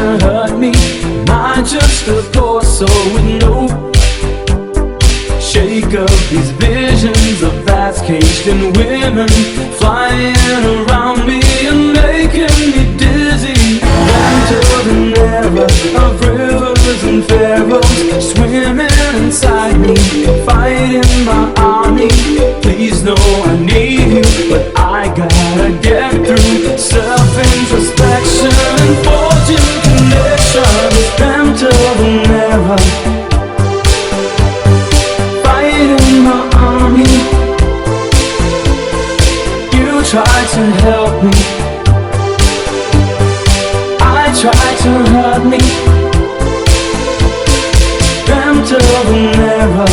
to hurt me. Am I just a poor soul with no shake of these visions of vats caged in women, flying around me and making me dizzy? Entered an era of rivers and pharaohs swimming inside me, fighting my army. Please know I need you, but I gotta get through self-introspection and forging connections. Entered an era, fighting my army. You tried to help me, try to hurt me. Entered an era,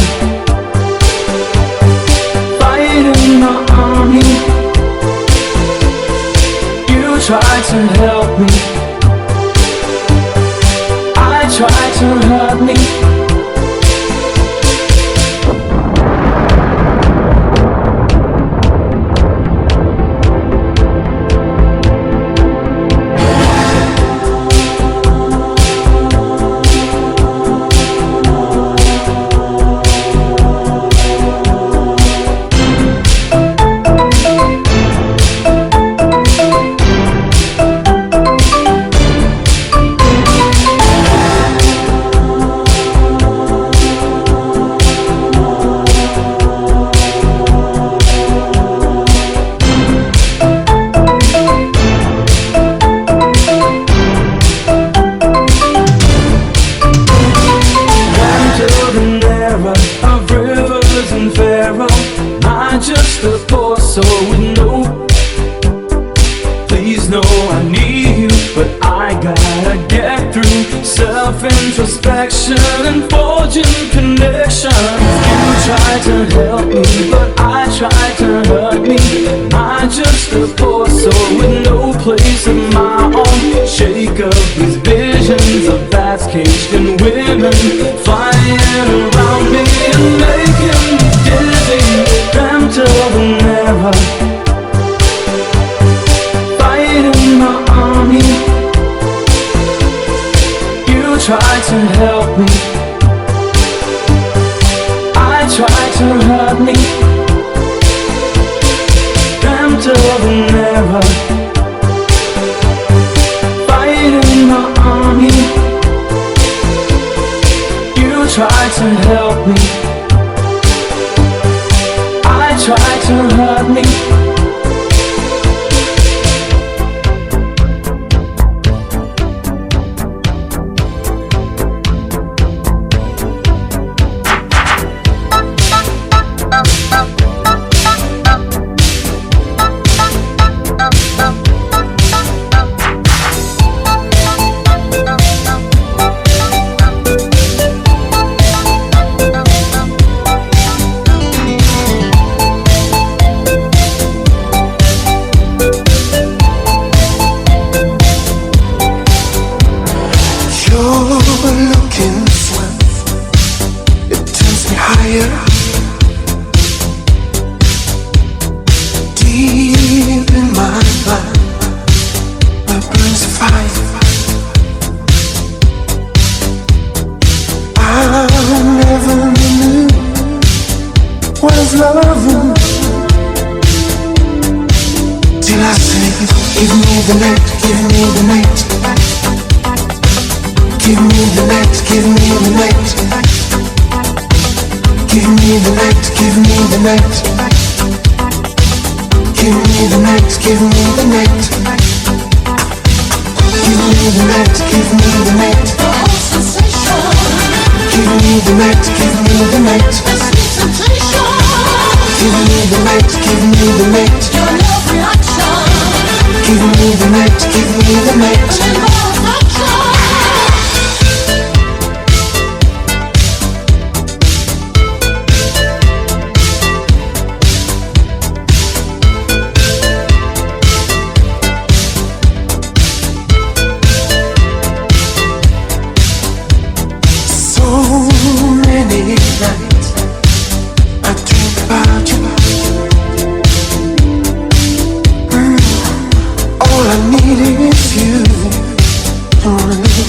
fighting my army. You tried to help me, I tried to hurt me. Just a poor soul with no. Please know I need you, but I gotta get through self-introspection and forging connections. You tried to help me, but I tried to hurt me. Am I just a poor soul with no place of my own? Shake of these visions of vats caged in women, flying around me and making me dizzy. Entered an era, fighting my army. You tried to help me, I tried to hurt me. Entered an era, fighting my army. You tried to help me, try to hurt me.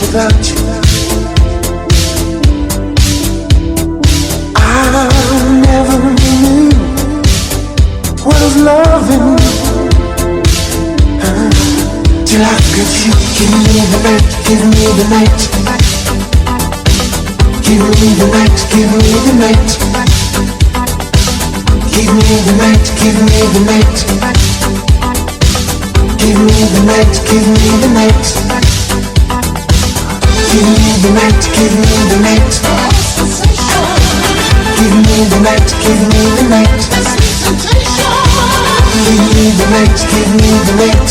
without you. I never knew what was loving till I got you. Give me the night, give me the night. Give me the night, give me the night. Give me the night, give me the night. Give me the night, give me the night. Give me the night, give me the night. Give me the night, give me the night. Give me the night, give me the night.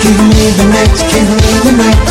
Give me the night, give me the night.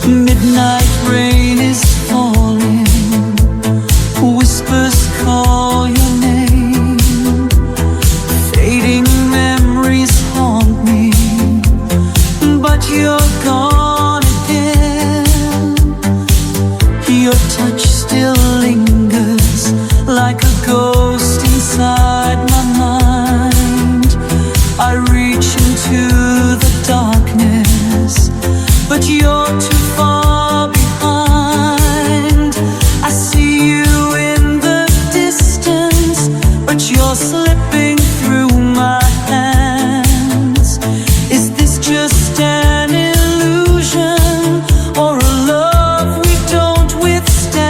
Midnight rain is falling, whispers call your name, fading memories haunt me, but you're gone again. Your touch still lingers like a ghost inside my mind. I reach into the darkness, but you're too far behind. I see you in the distance, but you're slipping through my hands. Is this just an illusion, or a love we don't withstand?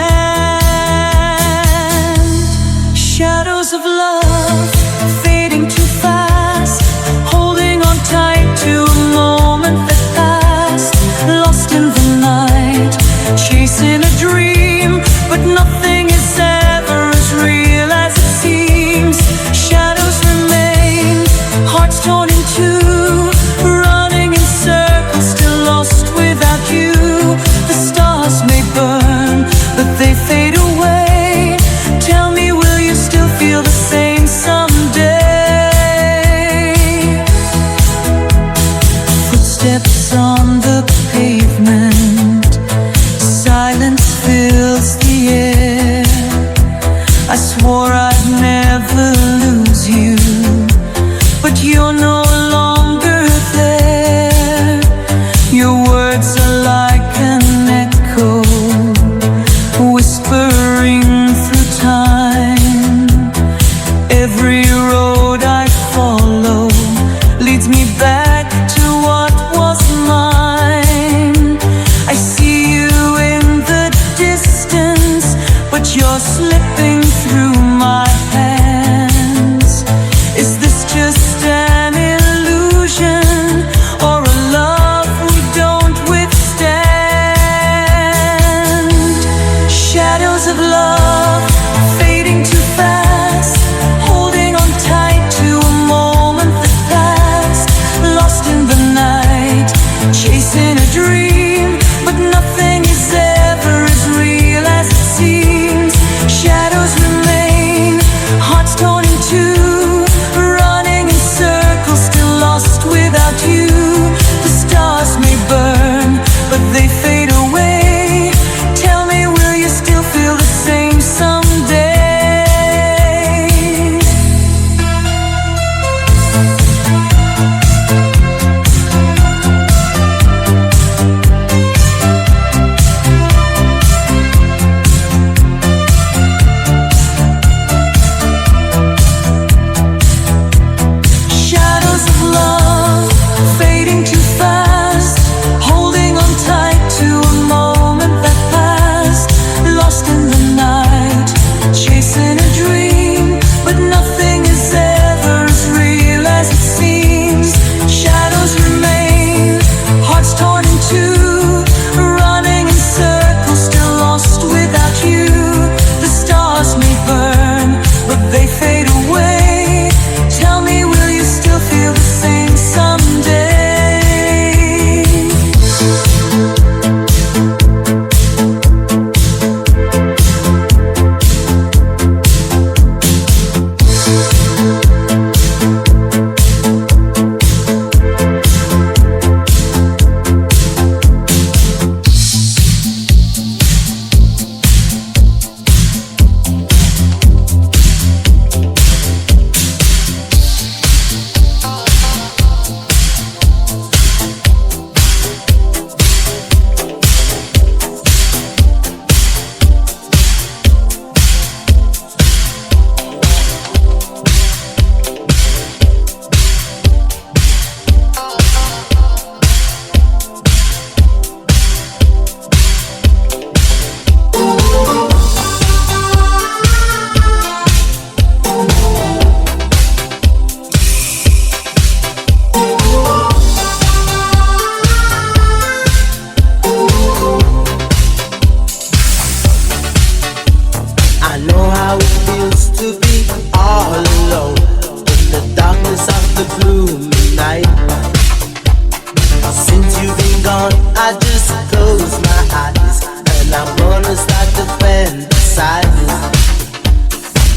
gone, I just close my eyes and I'm gonna start to fantasize.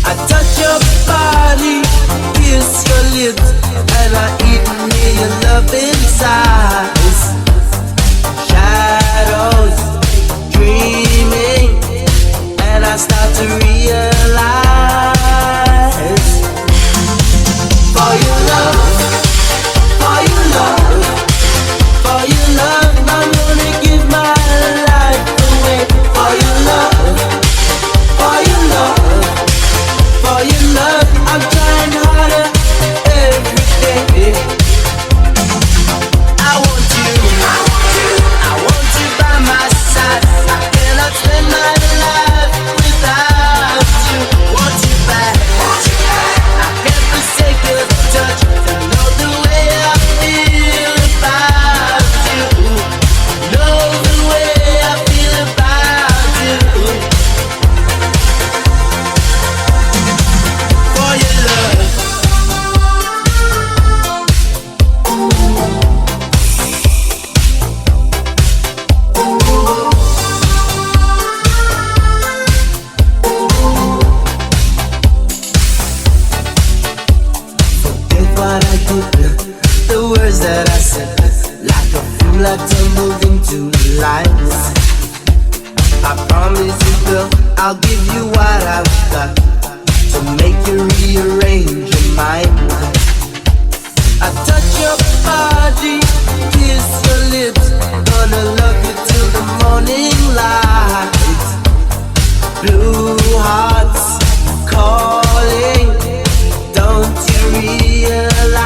I touch your body, kiss your lips, and I even hear your loving sighs. Shadows, dreaming, and I start to realize. For your love, for your love, for your love, I'm gonna give my life away. For your love, for your love, for your love, I'm trying harder every day. I want you, I want you, I want you by my side. I cannot spend my life without you. Want you back, I can't forsake your touch. I know the way I feel about you. Know the way I feel about you. For your love. Forget what I did, the words that I said. Like a fool I tumbled into lies. I promise you, girl, I'll give you what I've got to make you rearrange your mind. I touch your body, kiss your lips, gonna love you till the morning light. Blue hearts calling, don't you realize?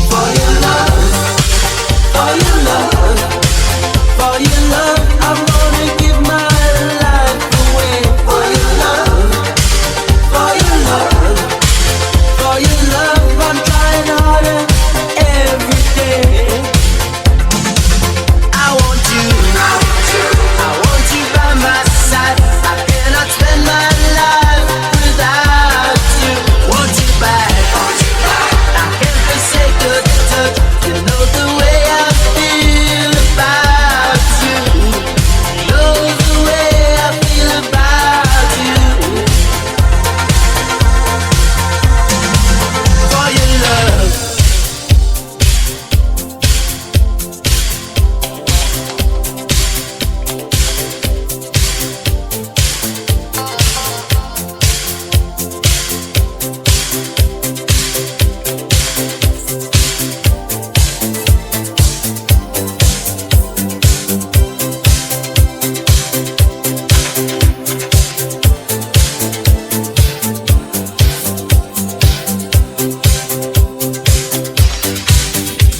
For your love, for your love, for your love, I'm gonna give my life away. For your love, for your love, for your love, I'm trying harder every day. I want you, I want you, I want you by my side. I cannot spend my life without you. Want you back, I can't forsake your touch. You know the way I feel about you. Know the way I feel about you. For your love.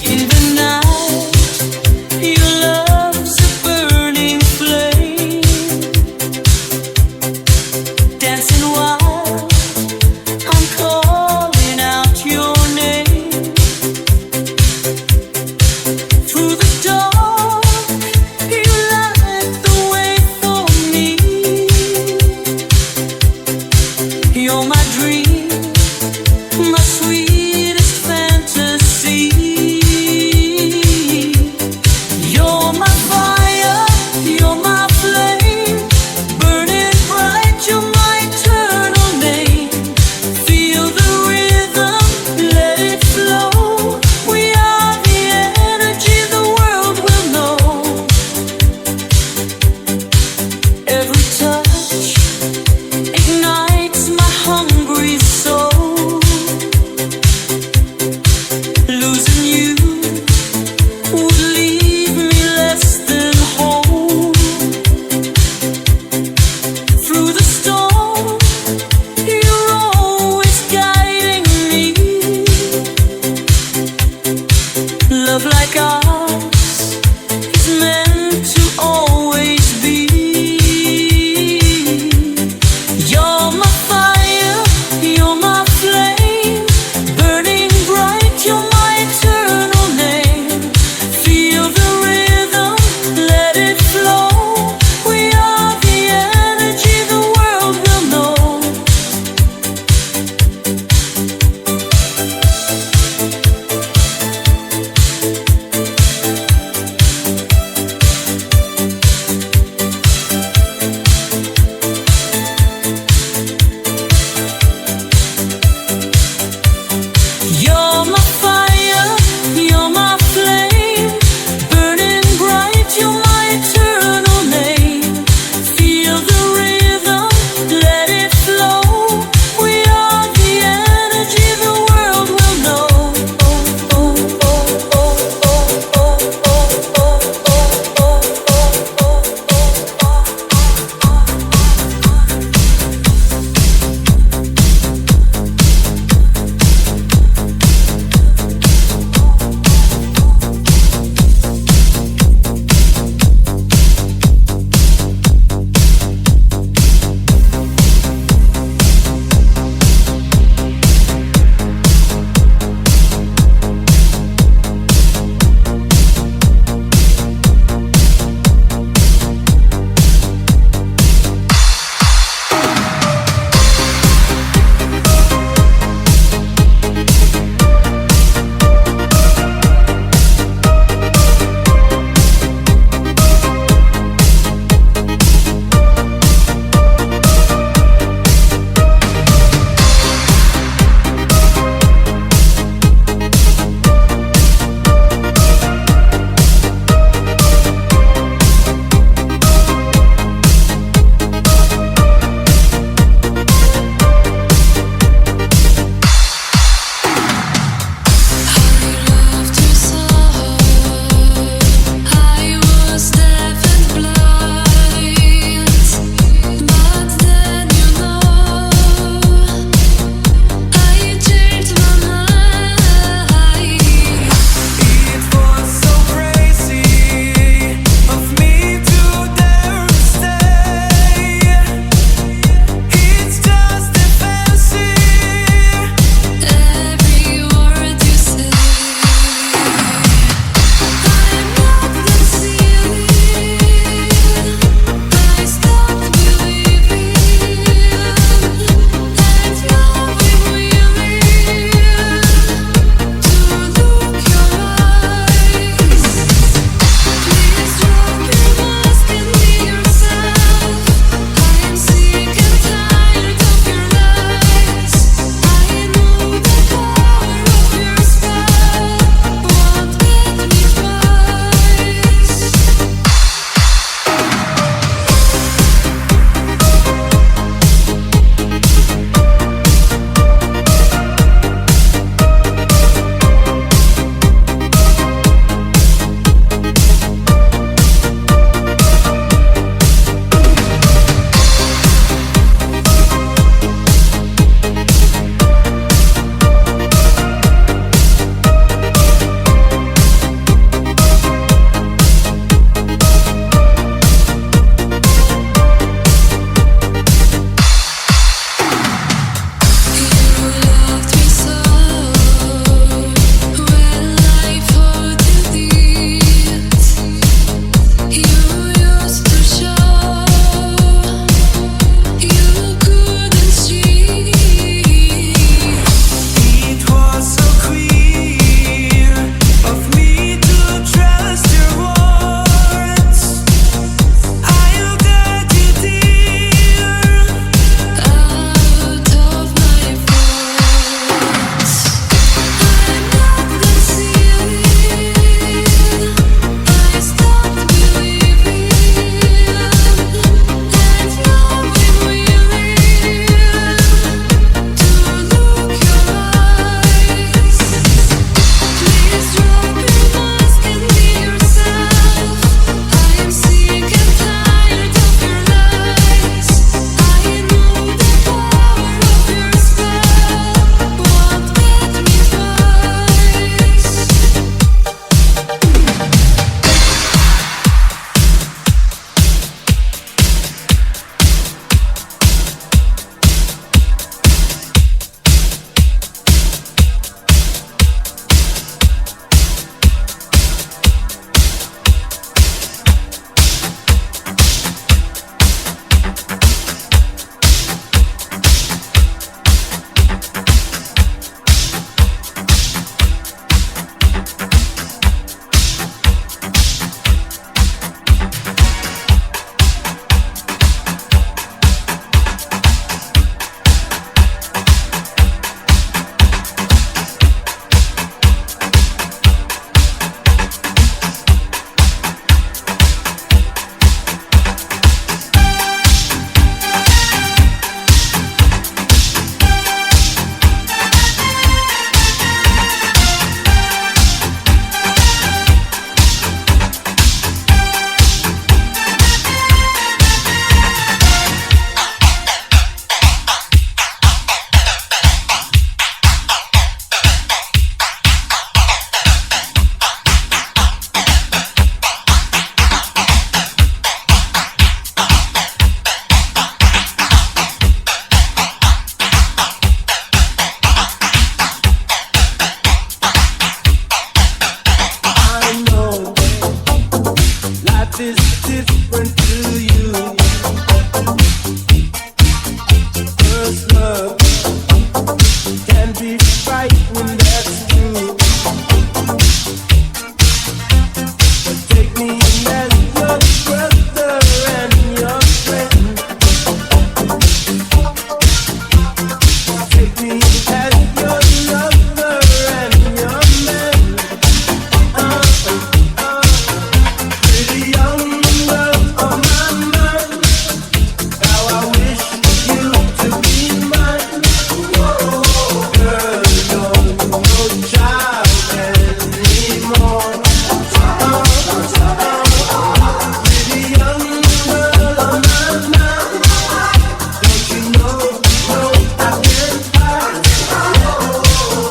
In the night, your love's a burning flame, dancing wild. I'm calling out your name. Through the dark, you light the way for me. You're my dream, my sweetest fantasy. You're my fire, you're my flame, burning bright, you're my eternal name. Feel the rhythm, let it flow. We are the energy the world will know. Every touch ignites my hungry soul. Losing you would leave me less than whole. Through the storm, you're always guiding me. Love like ours is meant to always be. You're my fire, you're my flame, burning bright, you're my eternal name. Feel the rhythm, let it flow. We are the energy the world will know. is different to you. First love can be frightening, that's true. But take me as your brother and your friend. Take me as your lover and your man. Pretty young love on my mind. How I wish you to be mine. Whoa, girl, you're no child anymore. Pretty young girl on my mind. Don't you know, no, I can't hide.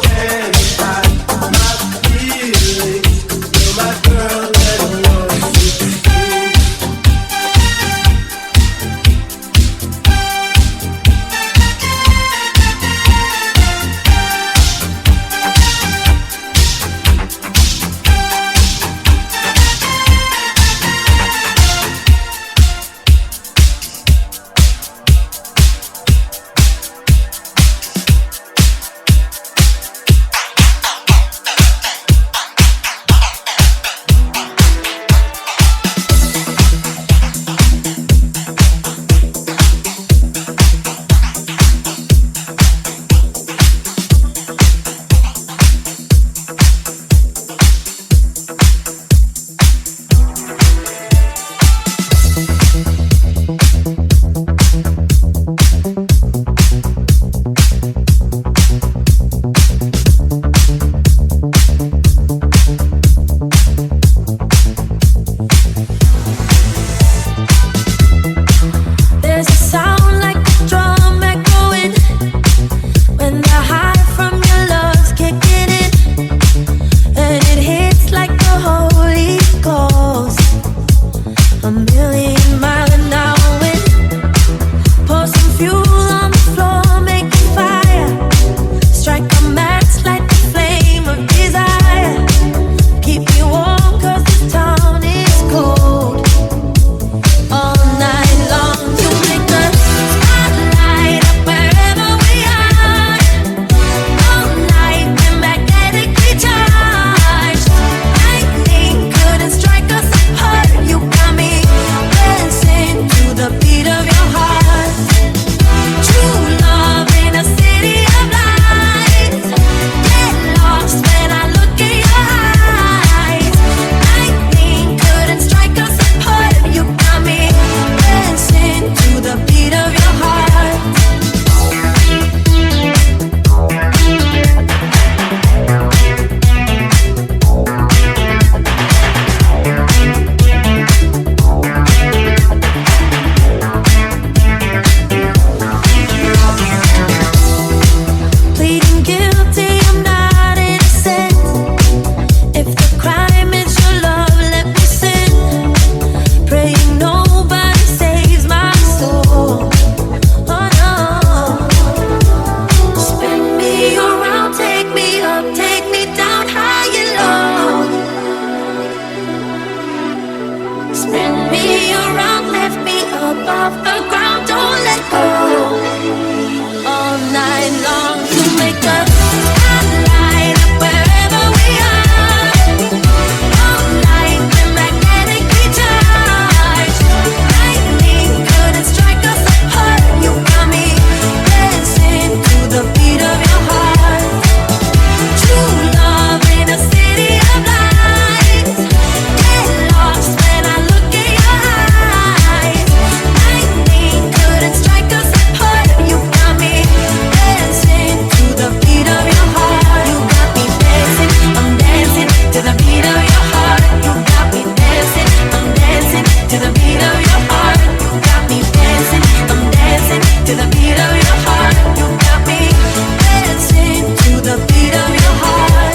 Can't hide my feelings. You're my girl and you're supreme. There's a sound like a drum echoing when the high from your love's kicking in, and it hits like the Holy Ghost. A million mile an hour wind. Pour some fuel on the floor, make a fire. Strike a match, light the flame of desire. Keep me warm 'cause this town is cold. All night long, you make the spotlight up wherever we are. All night, we're magnetically charged. Lightning couldn't strike us apart. You got me dancing to the beat of your heart. True love in a city of lights. Get lost when I look in your eyes. Lightning couldn't strike us apart. You got me dancing to the beat of your heart. Pleading guilty, I'm not innocent. If the crime is your love, let me sin. Praying nobody saves my soul. Oh no. Spin me around, take me up, take me down high and low. Spin me around, lift me up off the ground, don't let go. All night long, you make the spotlight up wherever we are. All night, we're magnetically charged. Lightning couldn't strike us apart. You got me dancing to the beat of your heart. True love in a city of lights. Get lost when I look in your eyes. Lightning couldn't strike us apart. You got me dancing to the beat of your heart. You got me dancing, I'm dancing to the beat of your heart. You got me dancing, I'm dancing to the beat of your heart. You got me dancing, I'm dancing to the beat of your heart. You got me dancing to the beat of your heart.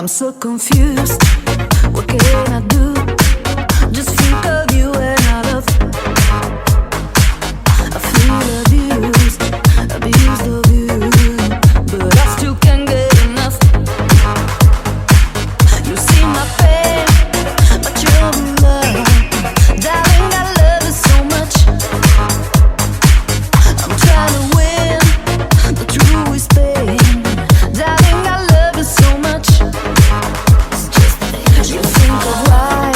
I'm so confused. What can I do? Just think of you and I love. I feel abused, abused of you, but I still can't get enough. You see my pain, my trouble, love. Darling, I love you so much. I'm trying to win, the true is pain. Darling, I love you so much. You think of why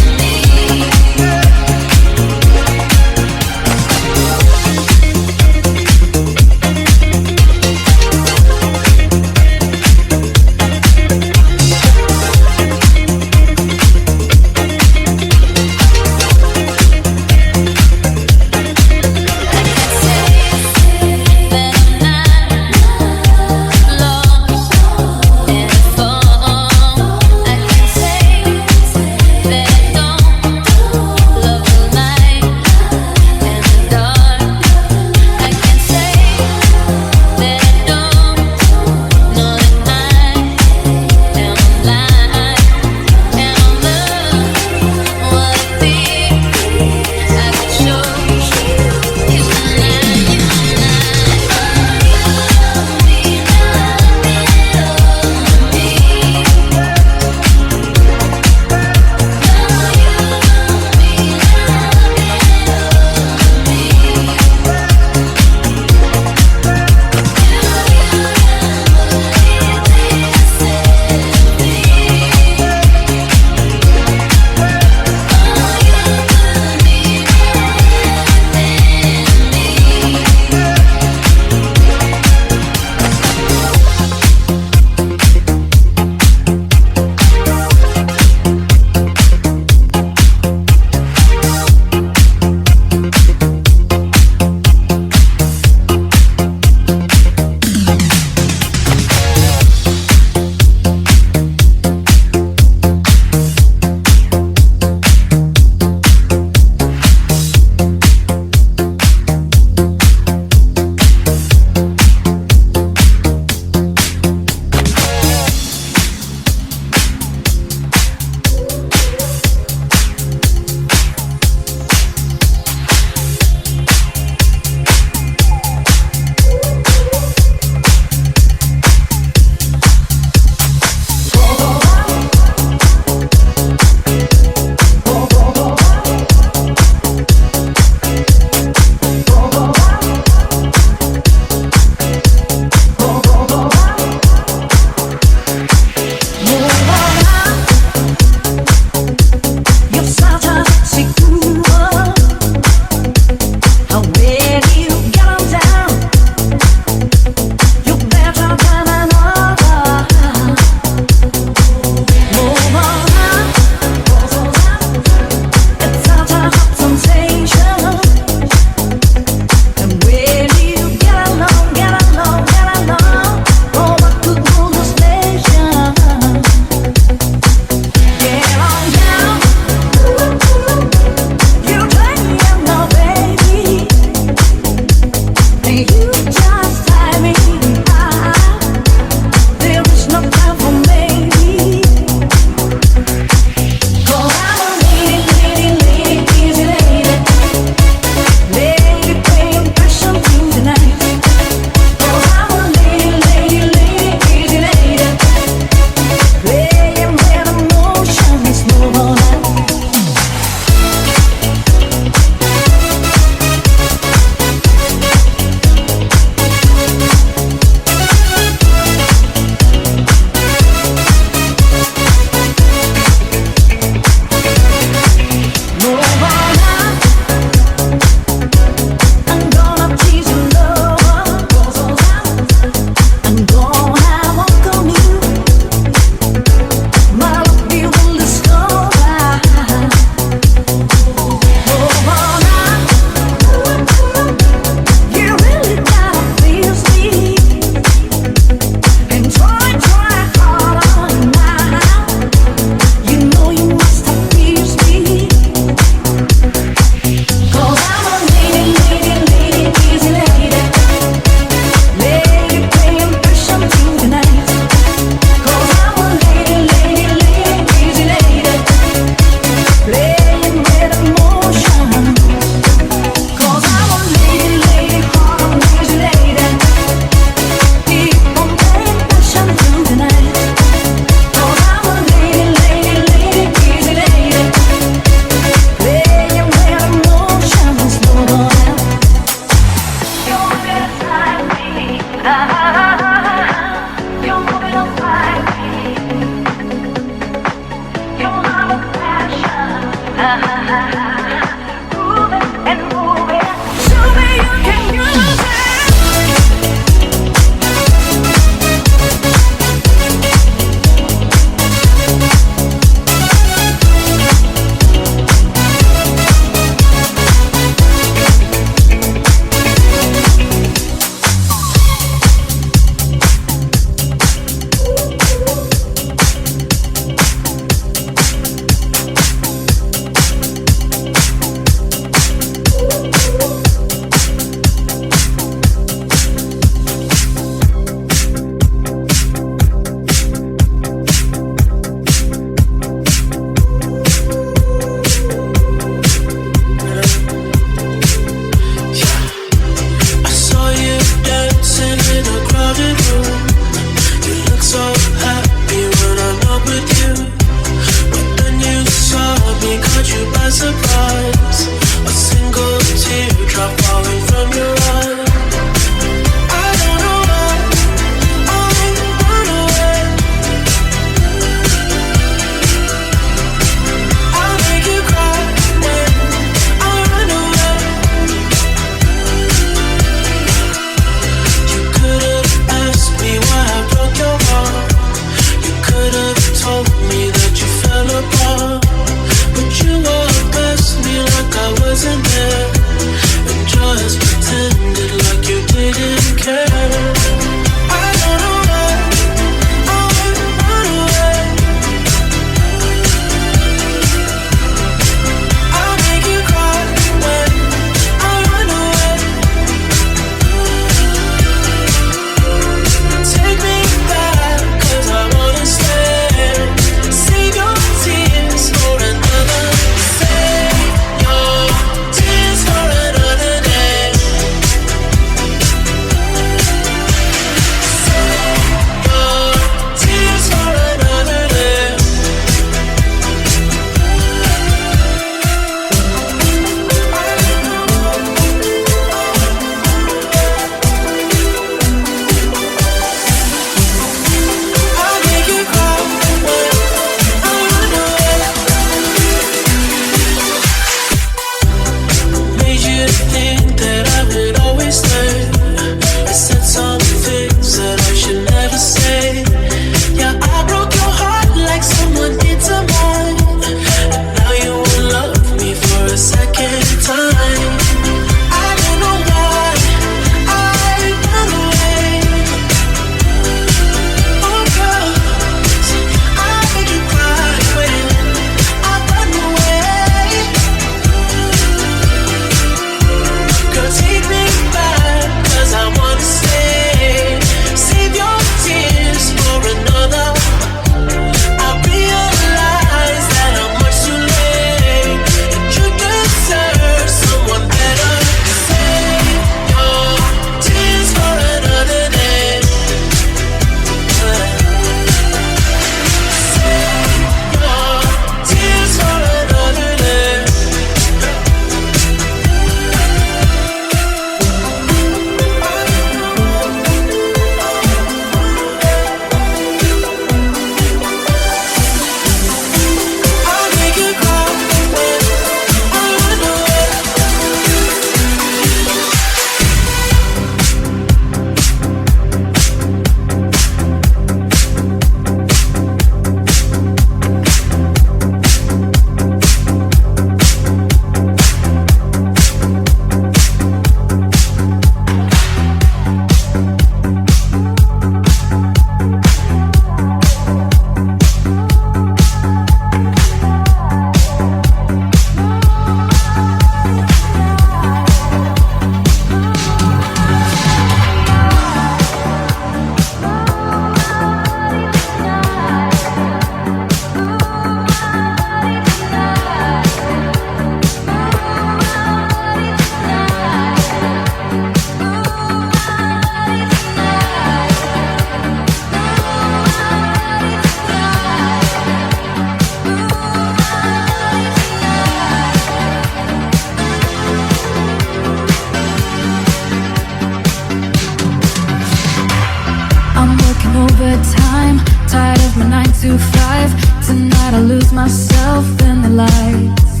5 tonight I lose myself in the lights.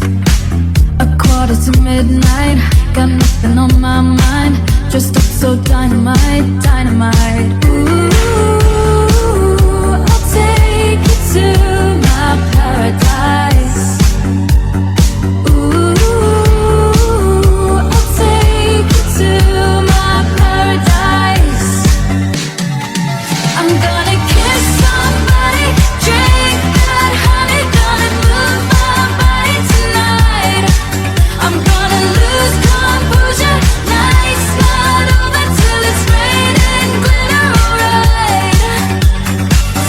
A quarter to midnight, got nothing on my mind. Just up so dynamite, dynamite. Ooh, I'll take you to my paradise. Ooh, I'll take you to my paradise. I'm gonna kiss somebody, drink that honey, gonna move my body tonight. I'm gonna lose composure, night's not over till it's raining glitter, alright.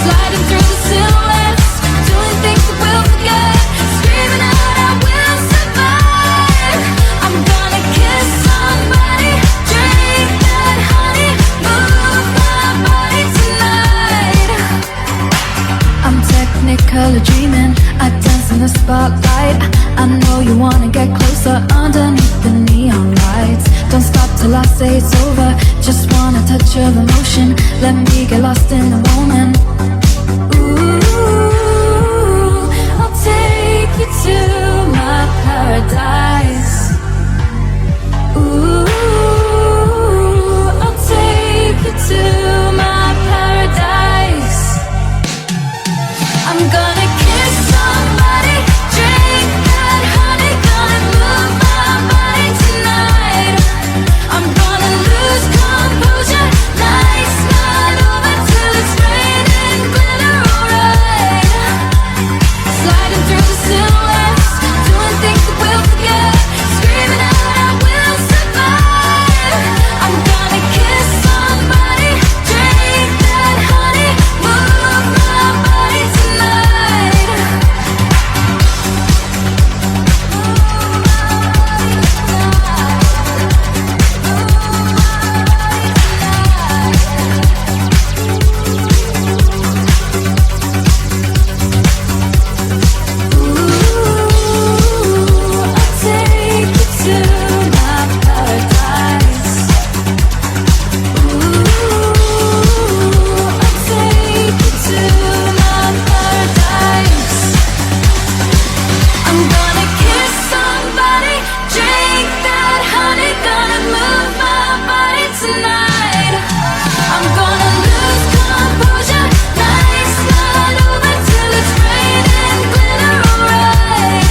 Sliding through the silhouettes, doing things that we'll forget, screaming out I will survive. I'm gonna kiss somebody, drink that honey, move my body tonight. I'm technically dreaming, I dance in the spotlight. I know you wanna get closer underneath the neon lights. Don't stop till I say it's over, just wanna touch of emotion. Let me get lost in the moment. Ooh, I'll take you to my paradise. Ooh, I'll take you to my paradise. I'm gonna kiss somebody, drink that honey, gonna move my body tonight. I'm gonna lose composure, night's not over till it's raining glitter, alright. Sliding through the silhouettes, doing things that we'll forget, screaming out I will survive. I'm gonna kiss somebody, drink that honey, move my body tonight. Ooh, I'll take you to my paradise. Ooh, I'll take you to my paradise. I'm gonna kiss somebody, drink that honey, gonna move my body tonight. I'm gonna lose composure, night's not over till it's raining glitter, alright.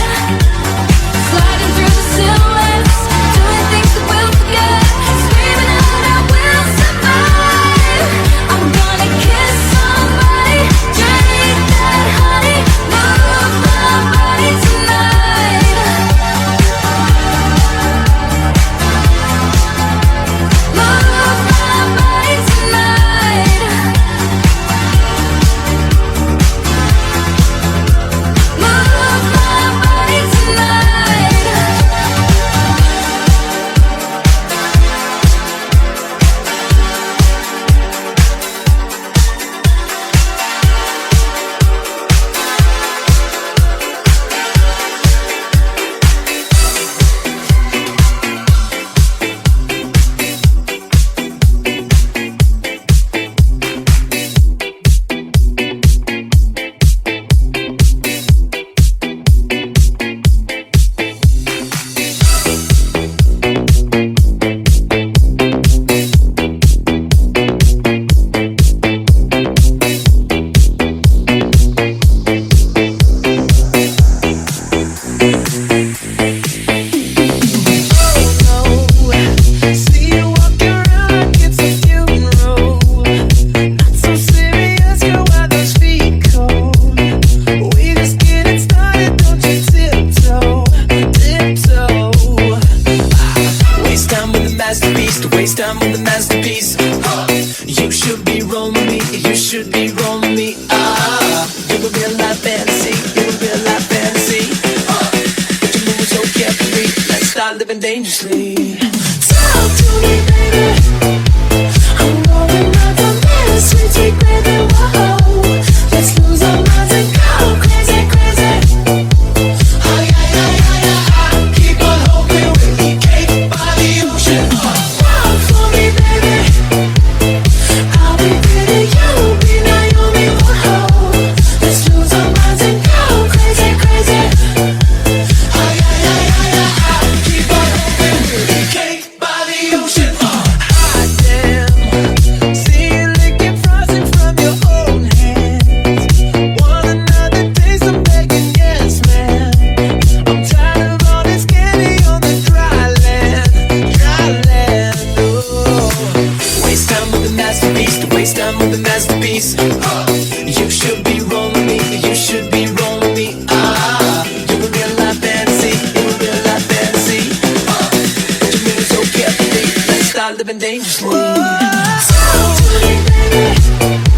Sliding through the silhouettes, doing things that we'll forget, screaming out I will survive. I'm gonna kiss somebody, drink that honey, move my body tonight. Move my body tonight. Move my body tonight. See you walking around like it's a funeral. Not so serious, girl, why those feet cold? We just getting started, don't you tiptoe, tiptoe. Waste time with the masterpiece, to waste time with the masterpiece. You should be rolling me, you should be rolling me. You're a real life fantasy, you're a real life fantasy. But you're moving so carefully, let's start living dangerously. Talk to me, baby. I'm rolling up on this sweet, sweet baby. Whoa, let's lose our minds and go crazy, crazy. Oh yeah, yeah, yeah, yeah. Keep on hoping we'll be cake by the ocean. Walk for me, baby. I'll be pretty, you'll be Naomi. Whoa, let's piece. You should be rolling me, you should be rolling me. You're a real life fantasy, you're a real life fantasy. But you move so carefully, let's start living dangerously. Talk to me, baby.